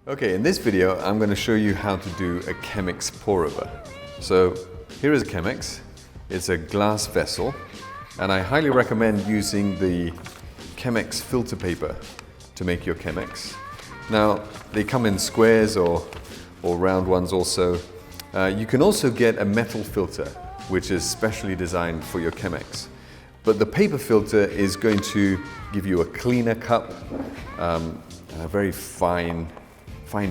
Okay, in this video I'm going to show you how to do a Chemex pour over. So here is a Chemex. It's a glass vessel and I highly recommend using the Chemex filter paper to make your Chemex. Now they come in squares or round ones also. You can also get a metal filter which is specially designed for your Chemex. But the paper filter is going to give you a cleaner cup and a very fine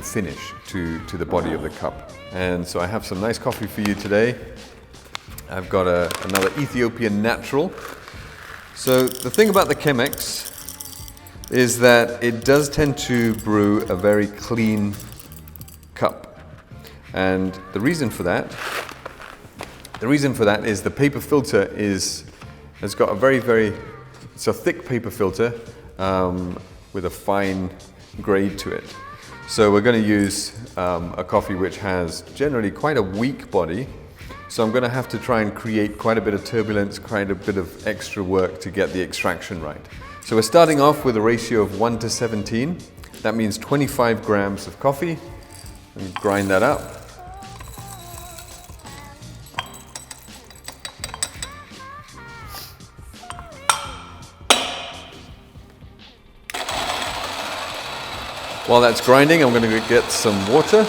finish to the body of the cup. And so I have some nice coffee for you today. I've got another Ethiopian natural. So the thing about the Chemex is that it does tend to brew a very clean cup. And the reason for that is the paper filter has got it's a thick paper filter with a fine grade to it. So we're going to use a coffee which has generally quite a weak body. So I'm going to have to try and create quite a bit of turbulence, quite a bit of extra work to get the extraction right. So we're starting off with a ratio of 1:17. That means 25 grams of coffee. And grind that up. While that's grinding, I'm going to get some water.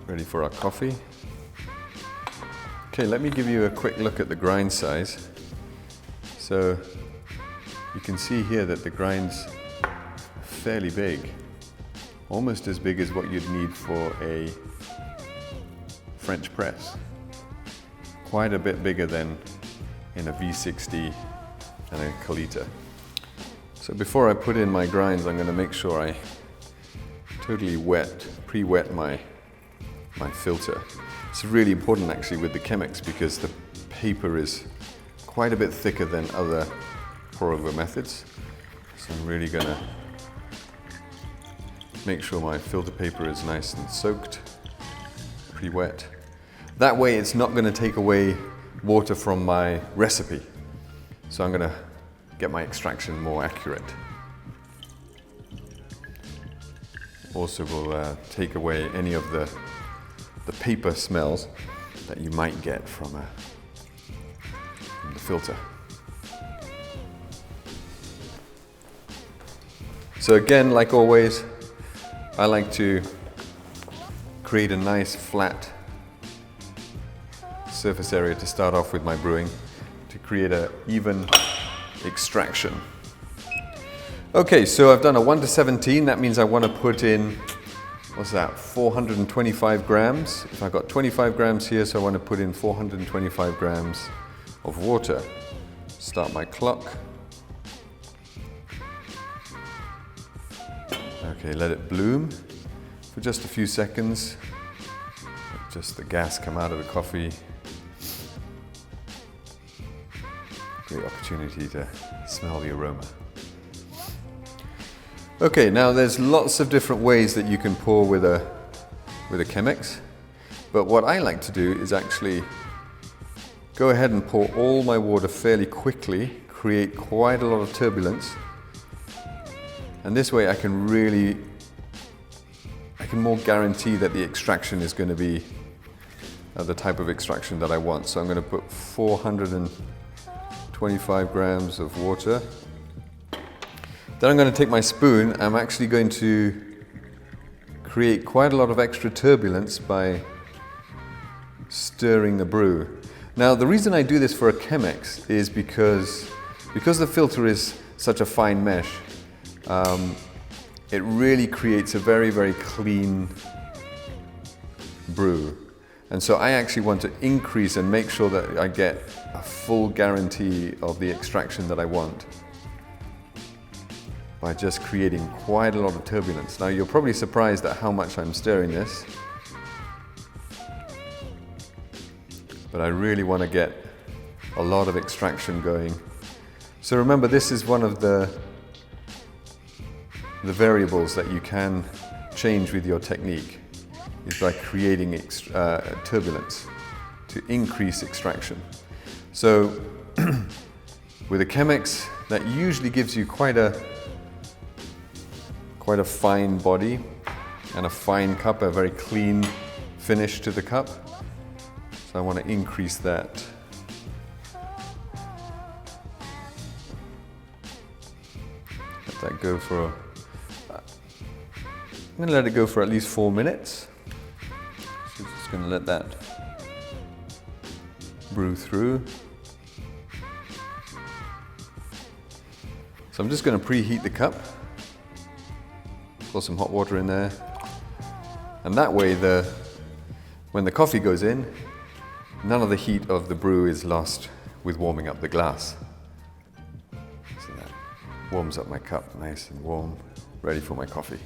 Ready for our coffee. Okay, let me give you a quick look at the grind size. So you can see here that the grind's fairly big, almost as big as what you'd need for a French press. Quite a bit bigger than in a V60 and a Kalita. So before I put in my grinds, I'm going to make sure I totally pre-wet my filter. It's really important actually with the Chemex because the paper is quite a bit thicker than other pour-over methods. So I'm really going to make sure my filter paper is nice and soaked, pre-wet. That way it's not going to take away water from my recipe. So I'm going to get my extraction more accurate. Also will take away any of the paper smells that you might get from the filter. So again, like always, I like to create a nice flat surface area to start off with my brewing, to create an even extraction. Okay, so I've done a 1:17. That means I want to put in, what's that, 425 grams. If I've got 25 grams here, so I want to put in 425 grams of water. Start my clock. Okay, let it bloom for just a few seconds. Let just the gas come out of the coffee. Great opportunity to smell the aroma. Okay, now there's lots of different ways that you can pour with a Chemex, but what I like to do is actually go ahead and pour all my water fairly quickly, create quite a lot of turbulence, and this way I can more guarantee that the extraction is going to be the type of extraction that I want. So I'm going to put 425 grams of water. Then I'm going to take my spoon. I'm actually going to create quite a lot of extra turbulence by stirring the brew. Now the reason I do this for a Chemex is because the filter is such a fine mesh, it really creates a very, very clean brew. And so I actually want to increase and make sure that I get a full guarantee of the extraction that I want by just creating quite a lot of turbulence. Now you're probably surprised at how much I'm stirring this, but I really want to get a lot of extraction going. So remember, this is one of the variables that you can change with your technique, is by creating turbulence to increase extraction. So With a Chemex, that usually gives you quite a fine body and a fine cup, a very clean finish to the cup. So I want to increase that. Let that go for, I'm going to let it go for at least 4 minutes. So just going to let that brew through. So I'm just going to preheat the cup. Pour some hot water in there. And that way, when the coffee goes in, none of the heat of the brew is lost with warming up the glass. So that warms up my cup nice and warm, ready for my coffee.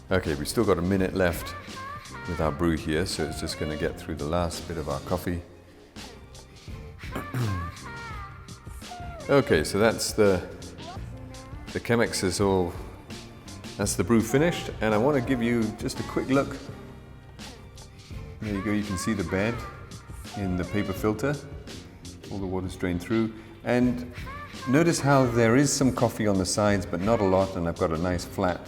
Okay, we've still got a minute left with our brew here, so it's just going to get through the last bit of our coffee. Okay, so that's the Chemex is all, that's the brew finished, and I want to give you just a quick look. There you go, you can see the bed in the paper filter, all the water's drained through, and notice how there is some coffee on the sides, but not a lot, and I've got a nice flat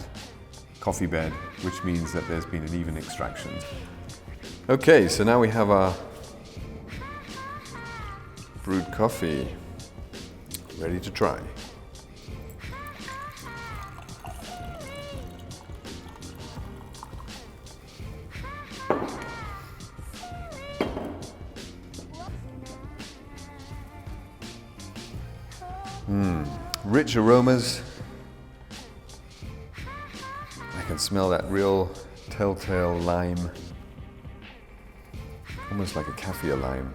coffee bed, which means that there's been an even extraction. Okay, so now we have our brewed coffee ready to try. Rich aromas. I can smell that real telltale lime, almost like a kaffir lime.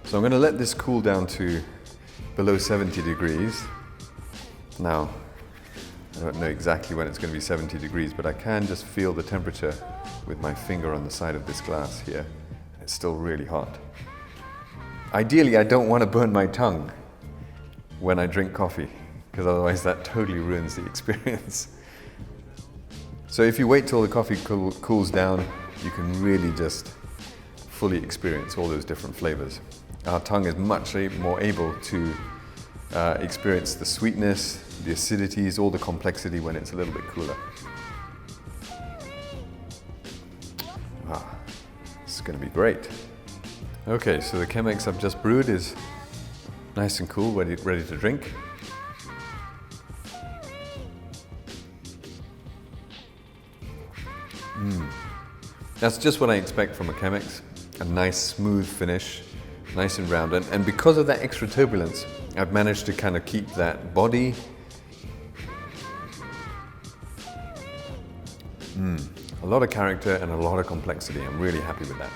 So I'm going to let this cool down to below 70 degrees. Now, I don't know exactly when it's going to be 70 degrees, but I can just feel the temperature with my finger on the side of this glass here. It's still really hot. Ideally, I don't want to burn my tongue when I drink coffee, because otherwise that totally ruins the experience. So if you wait till the coffee cools down, you can really just fully experience all those different flavors. Our tongue is much more able to experience the sweetness, the acidities, all the complexity when it's a little bit cooler. This is going to be great. Okay, so the Chemex I've just brewed is nice and cool, ready to drink. That's just what I expect from a Chemex, a nice smooth finish, nice and round. And because of that extra turbulence, I've managed to kind of keep that body. A lot of character and a lot of complexity. I'm really happy with that.